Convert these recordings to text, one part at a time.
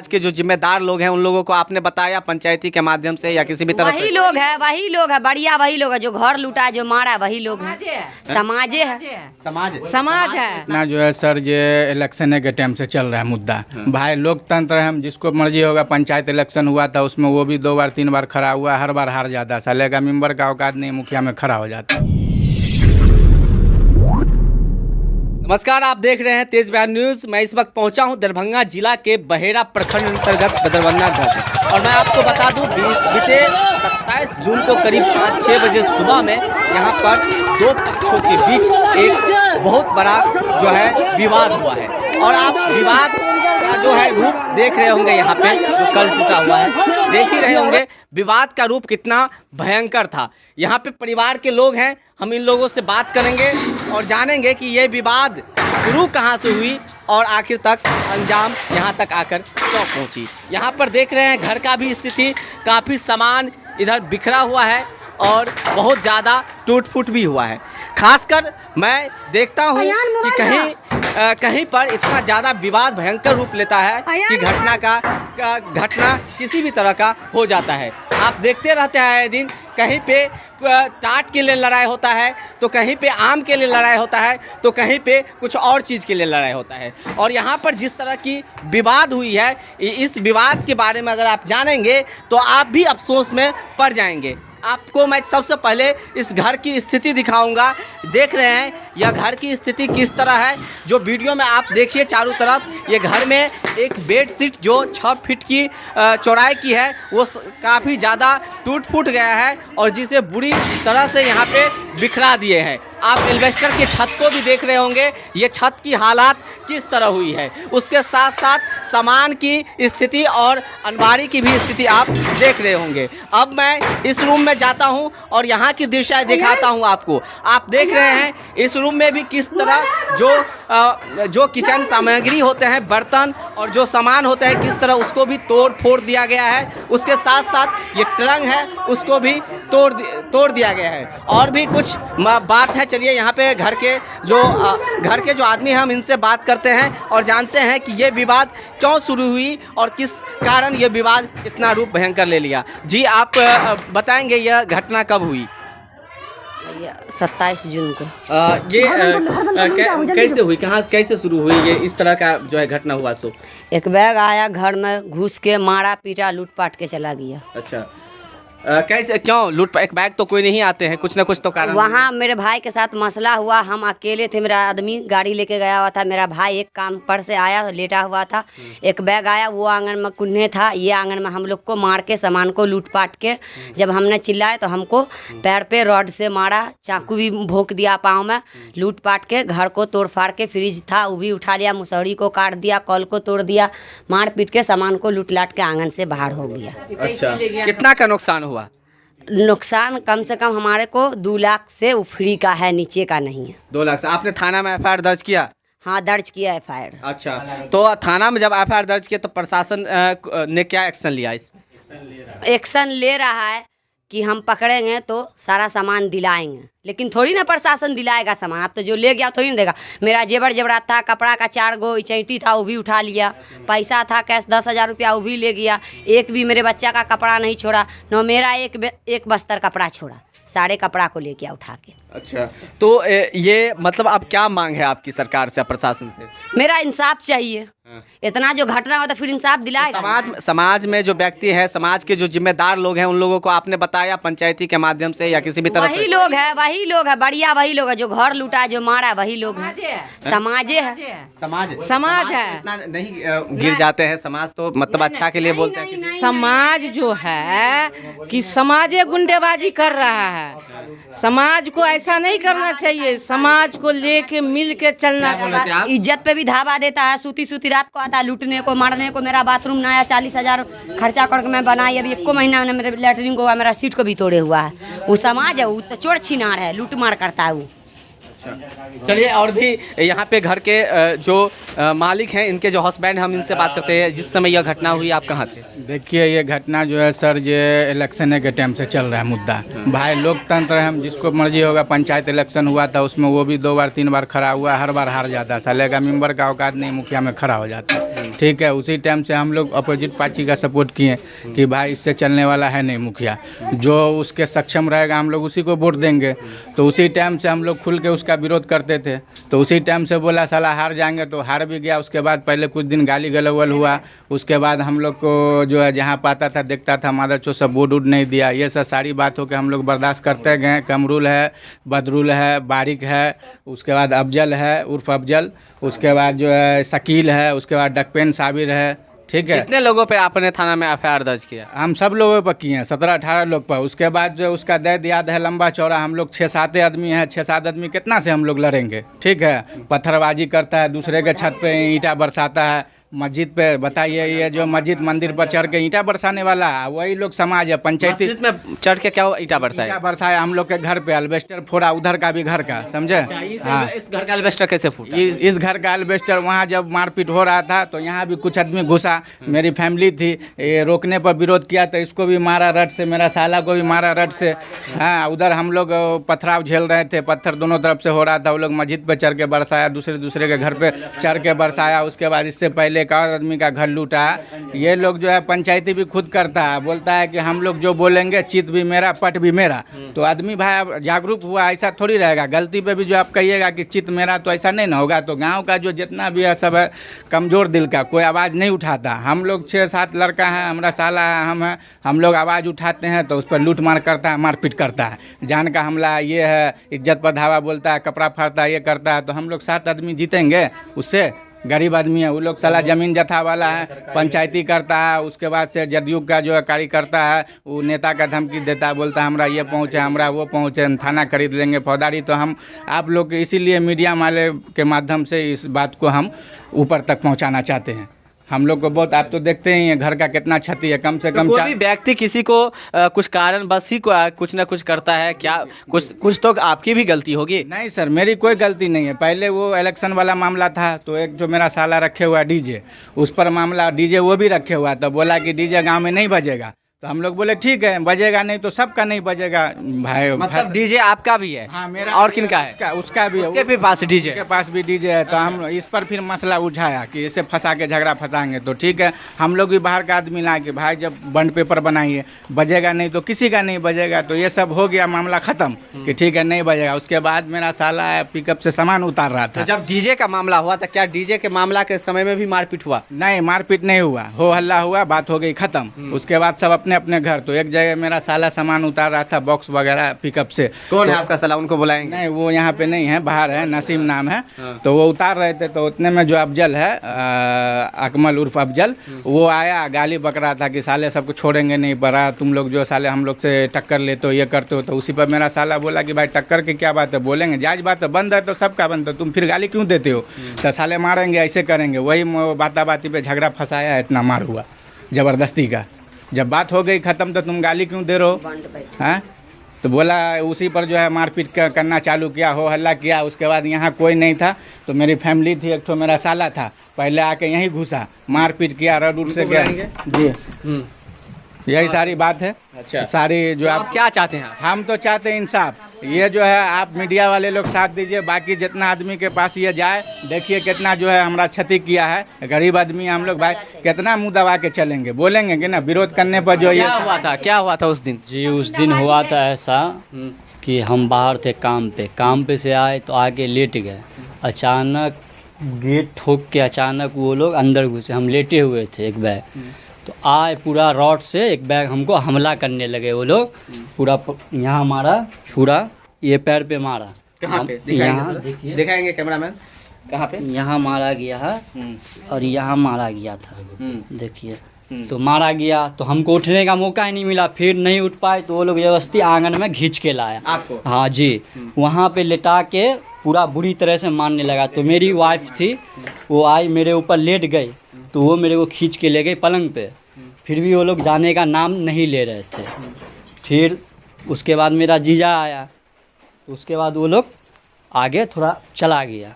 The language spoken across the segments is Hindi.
आज के जो जिम्मेदार लोग हैं उन लोगों को आपने बताया पंचायती के माध्यम से या किसी भी तरह वही लोग है बढ़िया वही लोग है जो घर लूटा जो मारा वही लोग है। समाजे है समाज है ना जो है सर ये इलेक्शन के टाइम से चल रहा है मुद्दा। भाई लोकतंत्र है, हम जिसको मर्जी होगा। पंचायत इलेक्शन हुआ था उसमें वो भी 2 बार 3 बार खड़ा हुआ, हर बार हार जाता। साले का मेंबर का औकात नहीं, मुखिया में खड़ा हो जाता। नमस्कार, आप देख रहे हैं तेज बयान न्यूज। मैं इस वक्त पहुंचा हूं दरभंगा जिला के बहेड़ा प्रखंड अंतर्गत बदरवन्ना गांव और मैं आपको बता दूं बीते 27 जून को करीब 5-6 बजे सुबह में यहां पर 2 पक्षों के बीच एक बहुत बड़ा जो है विवाद हुआ है और आप विवाद का जो है रूप देख रहे होंगे। यहाँ पे जो कल टूटा हुआ है देख ही रहे होंगे विवाद का रूप कितना भयंकर था। यहाँ पे परिवार के लोग हैं, हम इन लोगों से बात करेंगे और जानेंगे कि ये विवाद शुरू कहाँ से हुई और आखिर तक अंजाम यहाँ तक आकर क्यों पहुँची। यहाँ पर देख रहे हैं घर का भी स्थिति, काफ़ी सामान इधर बिखरा हुआ है और बहुत ज़्यादा टूट फूट भी हुआ है। खासकर मैं देखता हूँ कि कहीं पर इतना ज़्यादा विवाद भयंकर रूप लेता है कि घटना किसी भी तरह का हो जाता है। आप देखते रहते हैं आए दिन, कहीं पे टाट के लिए लड़ाई होता है तो कहीं पे आम के लिए लड़ाई होता है तो कहीं पे कुछ और चीज़ के लिए लड़ाई होता है। और यहाँ पर जिस तरह की विवाद हुई है, इस विवाद के बारे में अगर आप जानेंगे तो आप भी अफसोस में पड़ जाएंगे। आपको मैं सबसे पहले इस घर की स्थिति दिखाऊंगा। देख रहे हैं यह घर की स्थिति किस तरह है, जो वीडियो में आप देखिए चारों तरफ। ये घर में एक बेडशीट जो 6 फीट की चौड़ाई की है वो काफ़ी ज़्यादा टूट फूट गया है और जिसे बुरी तरह से यहाँ पे बिखरा दिए हैं। आप एल्वेस्टर के छत को भी देख रहे होंगे, ये छत की हालात किस तरह हुई है। उसके साथ साथ सामान की स्थिति और अलमारी की भी स्थिति आप देख रहे होंगे। अब मैं इस रूम में जाता हूं और यहाँ की दृश्य दिखाता हूं आपको। आप देख रहे हैं इस रूम में भी किस तरह जो किचन सामग्री होते हैं, बर्तन और जो सामान होते हैं, किस तरह उसको भी तोड़ फोड़ दिया गया है। उसके साथ साथ ये ट्रंक है उसको भी तोड़ दिया गया है। और भी कुछ बात है, चलिए यहाँ पे घर के जो आदमी हैं हम इनसे बात करते हैं और जानते हैं कि ये विवाद क्यों शुरू हुई और किस कारण ये विवाद इतना रूप भयंकर ले लिया। जी आप बताएंगे यह घटना कब हुई? 27 जून को। कैसे हुई, कहाँ कैसे शुरू हुई ये इस तरह का जो है घटना हुआ? सो एक बैग आया घर में, घुस के मारा पीटा लूट पाट के चला गया। अच्छा, कैसे क्यों लूट? एक बैग तो कोई नहीं आते हैं, कुछ ना कुछ तो कारण। वहाँ मेरे भाई के साथ मसला हुआ, हम अकेले थे, मेरा आदमी गाड़ी लेके गया हुआ था, मेरा भाई एक काम पर से आया लेटा हुआ था। एक बैग आया, वो आंगन में कुन्ने था, ये आंगन में हम लोग को मार के सामान को लूट पाट के, जब हमने चिल्लाए तो हमको पैर पे रॉड से मारा, चाकू भी भोंक दिया पाँव में, लूट पाट के घर को तोड़ फाड़ के, फ्रिज था वो भी उठा लिया, मुसहरी को काट दिया, कॉल को तोड़ दिया, मार पीट के सामान को लूट लाट के आंगन से बाहर हो गया। अच्छा, कितना का नुकसान हुआ? नुकसान कम से कम हमारे को 2 लाख से फ्री का है, नीचे का नहीं है। 2 लाख से। आपने थाना में FIR दर्ज किया? हाँ, दर्ज किया FIR। अच्छा, तो थाना में जब FIR दर्ज किया तो प्रशासन ने क्या एक्शन लिया? इस एक्शन ले रहा है कि हम पकड़ेंगे तो सारा सामान दिलाएंगे, लेकिन थोड़ी ना प्रशासन दिलाएगा सामान। आप तो जो ले गया थोड़ी ना देगा। मेरा जेवरात था, कपड़ा का 4 गो चैंटी था वो भी उठा लिया, पैसा था कैश 10,000 रुपया वो भी ले गया। एक भी मेरे बच्चा का कपड़ा नहीं छोड़ा, न मेरा एक बस्तर कपड़ा छोड़ा, सारे कपड़ा को ले गया उठा के। अच्छा, तो ये मतलब अब क्या मांग है आपकी सरकार से, प्रशासन से? मेरा इंसाफ चाहिए। इतना जो घटना होता फिर इंसाफ दिलाएगा। तो समाज में जो व्यक्ति है, समाज के जो जिम्मेदार लोग हैं उन लोगों को आपने बताया पंचायती के माध्यम से या किसी भी तरह से? वही लोग है बढ़िया वही लोग है जो घर लूटा जो मारा वही लोग है। समाजे है समाज है। इतना नहीं गिर जाते हैं समाज तो मतलब अच्छा के लिए बोलते हैं। समाज जो है कि समाजे गुंडेबाजी कर रहा है। समाज को ऐसा नहीं करना चाहिए, समाज को लेके मिल के चलना चाहिए। इज्जत पे भी धावा देता है, सूती रात को आता है लूटने को मारने को। मेरा बाथरूम नया 40,000 खर्चा करके मैं बनाई, अभी 1 महीना में मेरे लेटरिन को हुआ, मेरा सीट को भी तोड़े हुआ है। वो समाज है, वो तो चोर छिनार है, लूट मार करता है वो। अच्छा, चलिए और भी यहाँ पे घर के जो मालिक हैं, इनके जो हस्बैंड, हम इनसे बात करते हैं। जिस समय यह घटना हुई आप कहाँ थे? देखिए ये घटना जो है सर ये इलेक्शन के टाइम से चल रहा है मुद्दा। भाई लोकतंत्र है, हम जिसको मर्जी होगा। पंचायत इलेक्शन हुआ था उसमें वो भी 2 बार 3 बार खड़ा हुआ, हर बार हार जाता। साले का मेंबर का औकात नहीं, मुखिया में खड़ा हो जाता। ठीक है। उसी टाइम से हम लोग अपोजिट पार्टी का सपोर्ट किए कि भाई इससे चलने वाला है नहीं मुखिया, जो उसके सक्षम रहेगा हम लोग उसी को वोट देंगे। तो उसी टाइम से हम लोग खुल के उसका विरोध करते थे। तो उसी टाइम से बोला साला हार जाएंगे, तो हार भी गया। उसके बाद पहले कुछ दिन गाली गलौल हुआ, उसके बाद हम लोग को जो है जहाँ पाता था देखता था मादरचोद सब वोट उड नहीं दिया। ये सब सारी बात हो के हम लोग बर्दाश्त करते गए। कमरुल है, बदरुल है, बारिक है, उसके बाद अफजल है उर्फ अफजल, उसके बाद जो है शकील है, उसके बाद डकपेन साबिर है। ठीक है। कितने लोगों पे आपने थाना में एफआईआर दर्ज किया? हम सब लोगों पर किए हैं, 17-18 लोग पर। उसके बाद जो उसका दैद याद है लंबा चौड़ा, हम लोग 6-7 आदमी हैं। 6-7 आदमी कितना से हम लोग लड़ेंगे? ठीक है। पत्थरबाजी करता है, दूसरे के छत पे ईंटा बरसाता है, मस्जिद पे बताइए। ये जो मस्जिद मंदिर पर चढ़ के ईंटा बरसाने वाला है वही लोग समाज है। पंचायती मस्जिद में चढ़ के क्या ईंटा बरसाया? बरसाया हम लोग के घर पे, अल्बेस्टर फोड़ा उधर का भी घर का, समझे? हाँ। इस घर का एल्वेस्टर कैसे फूटा? इस घर का एल्बेस्टर वहाँ जब मारपीट हो रहा था तो यहाँ भी कुछ आदमी घुसा, मेरी फैमिली थी, ये रोकने पर विरोध किया तो इसको भी मारा रड से, मेरा साला को भी मारा रड से। हाँ, उधर हम लोग पथराव झेल रहे थे, पत्थर दोनों तरफ से हो रहा था। वो लोग मस्जिद पे चढ़ के बरसाया, दूसरे के घर पे चढ़ के बरसाया। उसके बाद इससे पहले एक और आदमी का घर लूटा। ये लोग जो है पंचायती भी खुद करता है, बोलता है कि हम लोग जो बोलेंगे चित भी मेरा पट भी मेरा। तो आदमी भाई जागरूक हुआ, ऐसा थोड़ी रहेगा। गलती पे भी जो आप कहिएगा कि चित मेरा तो ऐसा नहीं ना होगा। तो गांव का जो जितना भी है सब है कमज़ोर दिल का, कोई आवाज़ नहीं उठाता। हम लोग 6-7 लड़का हैं, हमारा साला है, हम हैं, हम लोग आवाज़ उठाते हैं तो उस पर लूट मार करता है, मारपीट करता है, जान का हमला ये है, इज्जत पर धावा बोलता है, कपड़ा फाड़ता है, ये करता है। तो हम लोग 7 आदमी जीतेंगे उससे? गरीब आदमी है वो लोग, साला जमीन जथा वाला है, पंचायती करता है। उसके बाद से जदयू का जो है कार्यकर्ता है वो नेता का धमकी देता है, बोलता है हमरा ये पहुँचे, हमरा वो पहुँचे, थाना खरीद लेंगे, फौजदारी। तो हम आप लोग इसीलिए मीडिया वाले के माध्यम से इस बात को हम ऊपर तक पहुँचाना चाहते हैं। हम लोग को बहुत, आप तो देखते ही हैं घर का कितना क्षति है। कम से कम कोई भी व्यक्ति किसी को कुछ कारण बस ही को कुछ ना कुछ करता है, क्या कुछ तो आपकी भी गलती होगी? नहीं सर, मेरी कोई गलती नहीं है। पहले वो इलेक्शन वाला मामला था तो एक जो मेरा साला रखे हुआ डीजे, उस पर मामला, डीजे वो भी रखे हुआ था, बोला कि डीजे गांव में नहीं बजेगा। तो हम लोग बोले ठीक है, बजेगा नहीं तो सबका नहीं बजेगा भाई। मतलब डीजे आपका भी है? हाँ, मेरा और किनका है? उसका भी है, उसके भी पास डीजे? उसके पास भी डीजे है। तो हम इस पर फिर मसला उठाया कि इसे फंसा के झगड़ा फंसाएंगे। तो ठीक है, हम लोग भी बाहर का आदमी ला के भाई जब बंड पेपर बनाइए, बजेगा नहीं तो किसी का नहीं बजेगा। तो ये सब हो गया, मामला खत्म कि ठीक है नहीं बजेगा। उसके बाद मेरा साला पिकअप से सामान उतार रहा था। जब डीजे का मामला हुआ था, क्या डीजे के मामला के समय में भी मारपीट हुआ? नहीं, मारपीट नहीं हुआ, हो हल्ला हुआ, बात हो गई खत्म। उसके बाद सब अपने अपने घर। तो एक जगह मेरा साला सामान उतार रहा था, बॉक्स वगैरह पिकअप से। कौन है आपका साला? उनको बुलाएंगे? नहीं, वो यहाँ पे नहीं है, बाहर है, नसीम नाम है। तो वो उतार रहे थे। तो उतने में जो अफजल है, अकमल उर्फ अफजल, वो आया, गाली बक रहा था कि साले सबको छोड़ेंगे नहीं, बड़ा तुम लोग जो साले हम लोग से टक्कर लेते हो, ये करते हो। तो उसी पर मेरा साला बोला कि भाई टक्कर की क्या बात है, बोलेंगे, जायज बात है, बंद है तो सबका बंद है, तुम फिर गाली क्यों देते हो? तो साले मारेंगे, ऐसे करेंगे। वही बाता बाती पे झगड़ा फंसाया, इतना मार हुआ ज़बरदस्ती का। जब बात हो गई ख़त्म तो तुम गाली क्यों दे रहे हो? हैं? तो बोला, उसी पर जो है मारपीट करना चालू किया, हो हल्ला किया। उसके बाद यहाँ कोई नहीं था तो मेरी फैमिली थी, एक तो मेरा साला था, पहले आके यहीं घुसा, मारपीट किया, रड उड़ से गया जी। यही सारी बात है। अच्छा, सारी जो आप क्या चाहते हैं? हम तो चाहते हैं इंसाफ। ये जो है आप मीडिया वाले लोग साथ दीजिए, बाकी जितना आदमी के पास ये जाए, देखिए कितना जो है हमारा क्षति किया है। गरीब आदमी हम लोग भाई कितना मुंह दबा के चलेंगे, बोलेंगे कि ना विरोध करने पर जो ये क्या हुआ था उस दिन? जी, उस दिन हुआ था ऐसा कि हम बाहर थे काम पे से आए तो आके लेट गए। अचानक गेट ठोक के अचानक वो लोग अंदर घुसे, हम लेटे हुए थे, एक बैग तो आए पूरा रॉड से एक बैग हमको हमला करने लगे वो लोग। पूरा यहाँ मारा, छुरा, ये पैर पे मारा। कहाँ पे? यहाँ दिखाएंगे कैमरामैन, कहाँ पे? यहाँ मारा गया है और यहाँ मारा गया था, देखिए। तो मारा गया तो हमको उठने का मौका ही नहीं मिला, फिर नहीं उठ पाए तो वो लोग व्यवस्थी आंगन में खींच के लाया आपको? हाँ जी, वहाँ पे लेटा के पूरा बुरी तरह से मारने लगा। तो मेरी वाइफ थी, वो आई मेरे ऊपर लेट गई, तो वो मेरे को खींच के ले गई पलंग पे। फिर भी वो लोग जाने का नाम नहीं ले रहे थे। फिर उसके बाद मेरा जीजा आया, तो उसके बाद वो लोग आगे थोड़ा चला गया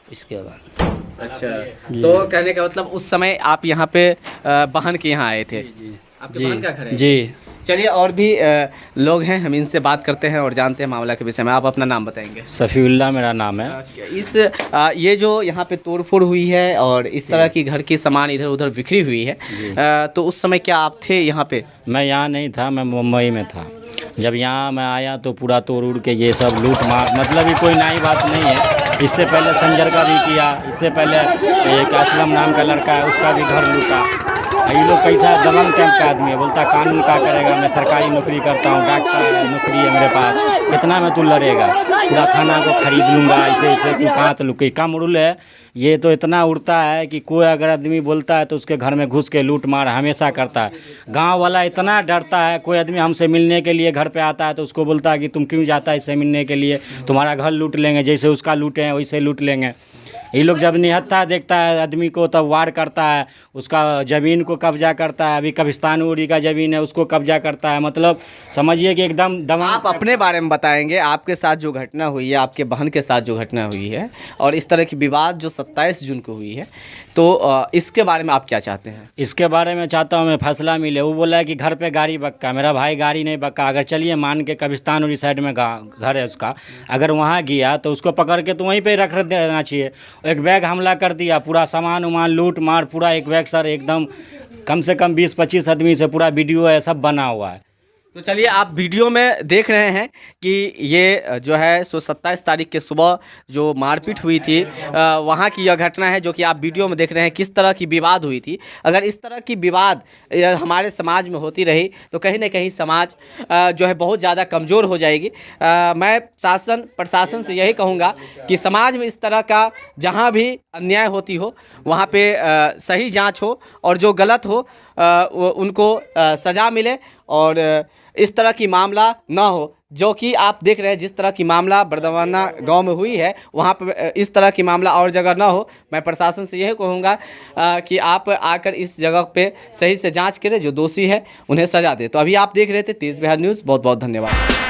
इसके बाद। अच्छा, तो कहने का मतलब उस समय आप यहाँ पे बहन के यहाँ आए थे? जी आपके बहन का घर है? जी। चलिए और भी लोग हैं, हम इनसे बात करते हैं और जानते हैं मामला के विषय में। आप अपना नाम बताएंगे? सफ़ीउल्लाह मेरा नाम है। इस ये जो यहाँ पे तोड़फोड़ हुई है और इस तरह की घर की सामान इधर उधर बिखरी हुई है, तो उस समय क्या आप थे यहाँ पे? मैं यहाँ नहीं था, मैं मुंबई में था। जब यहाँ मैं आया तो पूरा तोड़ उड़ के ये सब लूट मार, मतलब ये कोई नई बात नहीं है। इससे पहले संजर का भी किया, इससे पहले एक असलम नाम का लड़का है उसका भी घर लूटा। ये लोग कैसा दबंग टाइप का आदमी है, बोलता कानून क्या करेगा, मैं सरकारी नौकरी करता हूँ, डॉक्टर नौकरी है मेरे पास, कितना में तू लड़ेगा, पूरा थाना को खरीद लूँगा, ऐसे ऐसे तू कहाँ तो लुके कम रूल है। ये तो इतना उड़ता है कि कोई अगर आदमी बोलता है तो उसके घर में घुस के लूट मार हमेशा करता है। गांव वाला इतना डरता है, कोई आदमी हमसे मिलने के लिए घर पे आता है तो उसको बोलता है कि तुम क्यों जाता है इससे मिलने के लिए, तुम्हारा घर लूट लेंगे, जैसे उसका लूटे हैं वैसे लूट लेंगे। ये लोग जब निहत्था देखता है आदमी को तब वार करता है, उसका ज़मीन को कब्जा करता है। अभी कब्रिस्तान उड़ी का ज़मीन है उसको कब्जा करता है, मतलब समझिए कि एकदम दम। आप अपने बारे में बताएंगे, आपके साथ जो घटना हुई है, आपके बहन के साथ जो घटना हुई है और इस तरह की विवाद जो 27 जून को हुई है, तो इसके बारे में आप क्या चाहते हैं? इसके बारे में चाहता हूँ मैं फैसला मिले। वो बोला है कि घर पे गाड़ी बक्का, मेरा भाई गाड़ी नहीं बक्का। अगर चलिए मान के कब्रिस्तान उड़ी साइड में घर है उसका, अगर वहाँ गया तो उसको पकड़ के तो वहीं पे रख देना चाहिए। एक बैग हमला कर दिया, पूरा सामान उमान लूट मार, पूरा एक बैग सर एकदम कम से कम 20-25 आदमी से पूरा वीडियो है, सब बना हुआ है। तो चलिए आप वीडियो में देख रहे हैं कि ये जो है सो 27 तारीख के सुबह जो मारपीट हुई थी, वहाँ की यह घटना है जो कि आप वीडियो में देख रहे हैं किस तरह की विवाद हुई थी। अगर इस तरह की विवाद हमारे समाज में होती रही तो कहीं ना कहीं समाज जो है बहुत ज़्यादा कमज़ोर हो जाएगी। मैं शासन प्रशासन से यही कहूँगा कि समाज में इस तरह का जहाँ भी अन्याय होती हो वहाँ पे सही जांच हो और जो गलत हो उनको सज़ा मिले और इस तरह की मामला ना हो जो कि आप देख रहे हैं। जिस तरह की मामला बर्दवाना गांव में हुई है वहाँ पर इस तरह की मामला और जगह ना हो। मैं प्रशासन से यही कहूँगा कि आप आकर इस जगह पे सही से जांच करें, जो दोषी है उन्हें सज़ा दे। तो अभी आप देख रहे थे तेज़ बिहार न्यूज़, बहुत बहुत धन्यवाद।